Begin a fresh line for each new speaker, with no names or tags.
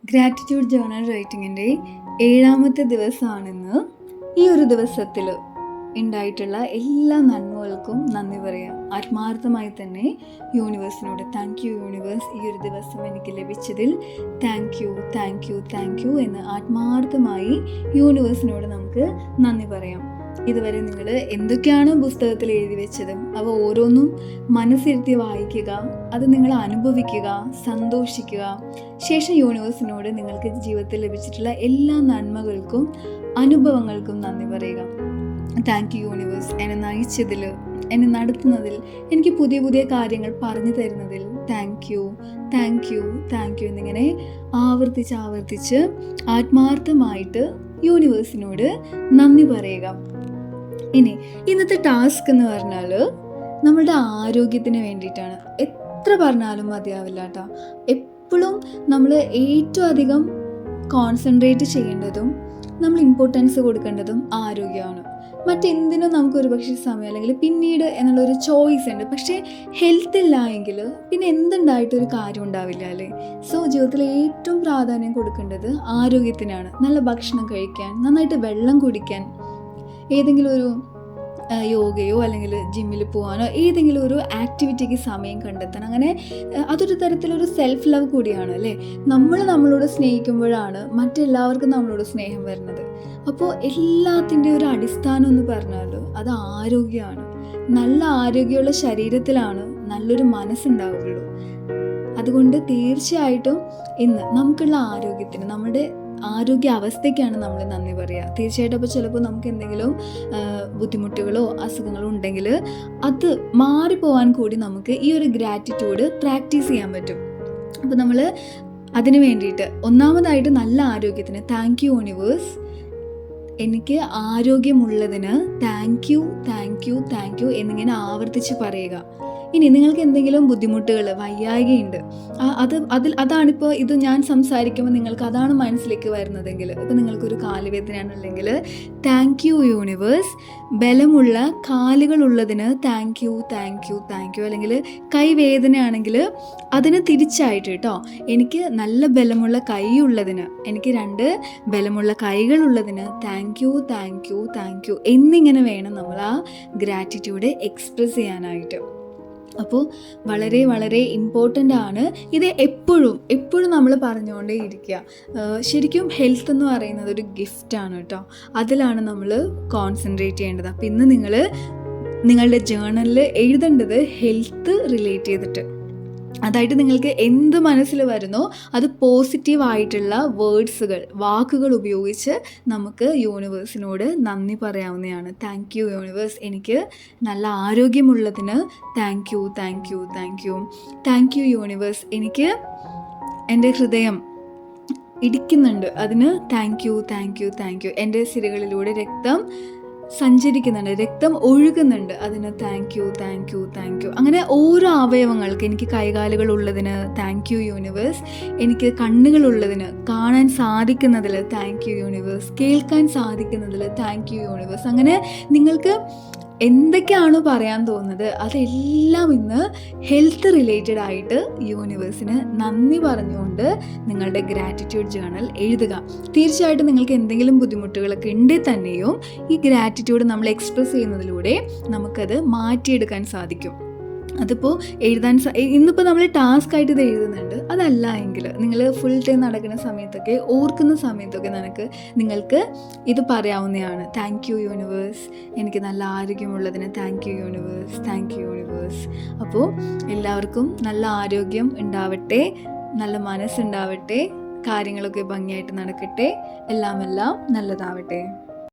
Gratitude journal റൈറ്റിങ്ങിൻ്റെ 7ാമത്തെ ദിവസമാണിന്ന്. ഈ ഒരു ദിവസത്തിൽ ഉണ്ടായിട്ടുള്ള എല്ലാ നന്മകൾക്കും നന്ദി പറയാം. ആത്മാർത്ഥമായി തന്നെ യൂണിവേഴ്സിനോട് താങ്ക് യു യൂണിവേഴ്സ്, ഈ ഒരു ദിവസം എനിക്ക് ലഭിച്ചതിൽ thank you thank you thank you എന്ന് ആത്മാർത്ഥമായി യൂണിവേഴ്സിനോട് നമുക്ക് നന്ദി പറയാം. ഇതുവരെ നിങ്ങൾ എന്തൊക്കെയാണ് പുസ്തകത്തിൽ എഴുതി വെച്ചത് അവ ഓരോന്നും മനസ്സിരുത്തി വായിക്കുക, അത് നിങ്ങൾ അനുഭവിക്കുക, സന്തോഷിക്കുക. ശേഷം യൂണിവേഴ്സിനോട് നിങ്ങൾക്ക് ജീവിതത്തിൽ ലഭിച്ചിട്ടുള്ള എല്ലാ നന്മകൾക്കും അനുഭവങ്ങൾക്കും നന്ദി പറയുക. താങ്ക് യു യൂണിവേഴ്സ്, എന്നെ നയിച്ചതിൽ, എന്നെ നടത്തുന്നതിൽ, എനിക്ക് പുതിയ പുതിയ കാര്യങ്ങൾ പറഞ്ഞു തരുന്നതിൽ thank you thank you thank you എന്നിങ്ങനെ ആവർത്തിച്ച് ആത്മാർത്ഥമായിട്ട് യൂണിവേഴ്സിനോട് നന്ദി പറയുക. ഇനി ഇന്നത്തെ ടാസ്ക് എന്ന് പറഞ്ഞാൽ നമ്മളുടെ ആരോഗ്യത്തിന് വേണ്ടിയിട്ടാണ്. എത്ര പറഞ്ഞാലും മതിയാവില്ല കേട്ടോ. എപ്പോഴും നമ്മൾ ഏറ്റവും അധികം കോൺസെൻട്രേറ്റ് ചെയ്യേണ്ടതും നമ്മൾ ഇമ്പോർട്ടൻസ് കൊടുക്കേണ്ടതും ആരോഗ്യമാണ്. മറ്റെന്തിനും നമുക്ക് ഒരു പക്ഷേ സമയം അല്ലെങ്കിൽ പിന്നീട് എന്നുള്ളൊരു ചോയ്സ് ഉണ്ട്. പക്ഷേ ഹെൽത്ത് ഇല്ല എങ്കിൽ പിന്നെ എന്തുണ്ടായിട്ടൊരു കാര്യം ഉണ്ടാവില്ല അല്ലേ. സോ ജീവിതത്തിൽ ഏറ്റവും പ്രാധാന്യം കൊടുക്കേണ്ടത് ആരോഗ്യത്തിനാണ്. നല്ല ഭക്ഷണം കഴിക്കാൻ, നന്നായിട്ട് വെള്ളം കുടിക്കാൻ, ഏതെങ്കിലും ഒരു യോഗയോ അല്ലെങ്കിൽ ജിമ്മിൽ പോകാനോ ഏതെങ്കിലും ഒരു ആക്ടിവിറ്റിക്ക് സമയം കണ്ടെത്തണം. അങ്ങനെ അതൊരു തരത്തിലൊരു സെൽഫ് ലവ് കൂടിയാണ് അല്ലേ. നമ്മൾ നമ്മളോട് സ്നേഹിക്കുമ്പോഴാണ് മറ്റെല്ലാവർക്കും നമ്മളോട് സ്നേഹം വരുന്നത്. അപ്പോൾ എല്ലാത്തിൻ്റെ ഒരു അടിസ്ഥാനം എന്ന് പറഞ്ഞാൽ അത് ആരോഗ്യമാണ്. നല്ല ആരോഗ്യമുള്ള ശരീരത്തിലാണ് നല്ലൊരു മനസ്സുണ്ടാവുകയുള്ളൂ. അതുകൊണ്ട് തീർച്ചയായിട്ടും ഇന്ന് നമുക്കുള്ള ആരോഗ്യത്തിന്, നമ്മുടെ ആരോഗ്യ അവസ്ഥയ്ക്കാണ് നമ്മൾ നന്ദി പറയുക. തീർച്ചയായിട്ടും അപ്പോൾ ചിലപ്പോൾ നമുക്ക് എന്തെങ്കിലും ബുദ്ധിമുട്ടുകളോ അസുഖങ്ങളോ ഉണ്ടെങ്കിൽ അത് മാറിപ്പോവാൻ കൂടി നമുക്ക് ഈ ഒരു ഗ്രാറ്റിറ്റ്യൂഡ് പ്രാക്ടീസ് ചെയ്യാൻ പറ്റും. അപ്പോൾ നമ്മൾ അതിന് വേണ്ടിയിട്ട് ഒന്നാമതായിട്ട് നല്ല ആരോഗ്യത്തിന് താങ്ക് യു യൂണിവേഴ്സ്, എനിക്ക് ആരോഗ്യമുള്ളതിന് thank you thank you thank you എന്നിങ്ങനെ ആവർത്തിച്ച് പറയുക. ഇനി നിങ്ങൾക്ക് എന്തെങ്കിലും ബുദ്ധിമുട്ടുകൾ, വയ്യായ്കയുണ്ട്, അതാണിപ്പോൾ ഇത് ഞാൻ സംസാരിക്കുമ്പോൾ നിങ്ങൾക്ക് അതാണ് മനസ്സിലേക്ക് വരുന്നതെങ്കിൽ, ഇപ്പോൾ നിങ്ങൾക്കൊരു കാലുവേദനയാണുണ്ടെങ്കിൽ താങ്ക് യു യൂണിവേഴ്സ്, ബലമുള്ള കാലുകളുള്ളതിന് thank you thank you thank you. അല്ലെങ്കിൽ കൈവേദനയാണെങ്കിൽ അതിന് തിരിച്ചായിട്ട് കേട്ടോ, എനിക്ക് നല്ല ബലമുള്ള കൈ ഉള്ളതിന്, എനിക്ക് 2 ബലമുള്ള കൈകളുള്ളതിന് thank you thank you thank you എന്നിങ്ങനെ വേണം നമ്മൾ ആ ഗ്രാറ്റിറ്റ്യൂഡ് എക്സ്പ്രസ് ചെയ്യാനായിട്ട്. അപ്പോൾ വളരെ വളരെ ഇമ്പോർട്ടൻ്റ് ആണ് ഇത്. എപ്പോഴും നമ്മൾ പറഞ്ഞുകൊണ്ടേ ഇരിക്കുക. ശരിക്കും ഹെൽത്ത് എന്ന് പറയുന്നത് ഒരു ഗിഫ്റ്റാണ് കേട്ടോ. അതിലാണ് നമ്മൾ കോൺസെൻട്രേറ്റ് ചെയ്യേണ്ടത്. അപ്പോൾ ഇന്ന് നിങ്ങൾ നിങ്ങളുടെ ജേർണലിൽ എഴുതേണ്ടത് ഹെൽത്ത് റിലേറ്റ് ചെയ്തിട്ട്, അതായിട്ട് നിങ്ങൾക്ക് എന്ത് മനസ്സിൽ വരുന്നോ അത് പോസിറ്റീവായിട്ടുള്ള വാക്കുകൾ ഉപയോഗിച്ച് നമുക്ക് യൂണിവേഴ്സിനോട് നന്ദി പറയാവുന്നതാണ്. താങ്ക് യു യൂണിവേഴ്സ്, എനിക്ക് നല്ല ആരോഗ്യമുള്ളതിന് thank you thank you thank you. Thank you universe, എനിക്ക് എൻ്റെ ഹൃദയം ഇടിക്കുന്നുണ്ട്, അതിന് thank you thank you thank you. എൻ്റെ സിരകളിലൂടെ രക്തം സഞ്ചരിക്കുന്നുണ്ട്, രക്തം ഒഴുകുന്നുണ്ട്, അതിന് thank you thank you thank you. അങ്ങനെ ഓരോ അവയവങ്ങൾക്ക്, എനിക്ക് കൈകാലുകൾ ഉള്ളതിന് താങ്ക് യു യൂണിവേഴ്സ്, എനിക്ക് കണ്ണുകളുള്ളതിന്, കാണാൻ സാധിക്കുന്നതിൽ താങ്ക് യു യൂണിവേഴ്സ്, കേൾക്കാൻ സാധിക്കുന്നതിൽ താങ്ക് യു യൂണിവേഴ്സ്. അങ്ങനെ നിങ്ങൾക്ക് എന്തൊക്കെയാണോ പറയാൻ തോന്നുന്നത് അതെല്ലാം ഇന്ന് ഹെൽത്ത് റിലേറ്റഡ് ആയിട്ട് യൂണിവേഴ്സിന് നന്ദി പറഞ്ഞുകൊണ്ട് നിങ്ങളുടെ ഗ്രാറ്റിറ്റ്യൂഡ് ജേർണൽ എഴുതുക. തീർച്ചയായിട്ടും നിങ്ങൾക്ക് എന്തെങ്കിലും ബുദ്ധിമുട്ടുകളൊക്കെ ഉണ്ടെങ്കിൽ തന്നെയും ഈ ഗ്രാറ്റിറ്റ്യൂഡ് നമ്മൾ എക്സ്പ്രസ് ചെയ്യുന്നതിലൂടെ നമുക്കത് മാറ്റിയെടുക്കാൻ സാധിക്കും. അതിപ്പോൾ ഇന്നിപ്പോൾ നമ്മൾ ടാസ്ക് ആയിട്ട് ഇത് എഴുതുന്നുണ്ട്, അതല്ല എങ്കിൽ നിങ്ങൾ ഫുൾ ടൈം നടക്കുന്ന സമയത്തൊക്കെ, ഓർക്കുന്ന സമയത്തൊക്കെ നിങ്ങൾക്ക് ഇത് പറയാവുന്നതാണ്. താങ്ക് യു യൂണിവേഴ്സ്, എനിക്ക് നല്ല ആരോഗ്യമുള്ളതിന് thank you universe, thank you universe. അപ്പോൾ എല്ലാവർക്കും നല്ല ആരോഗ്യം ഉണ്ടാവട്ടെ, നല്ല മനസ്സുണ്ടാവട്ടെ, കാര്യങ്ങളൊക്കെ ഭംഗിയായിട്ട് നടക്കട്ടെ, എല്ലാം നല്ലതാവട്ടെ.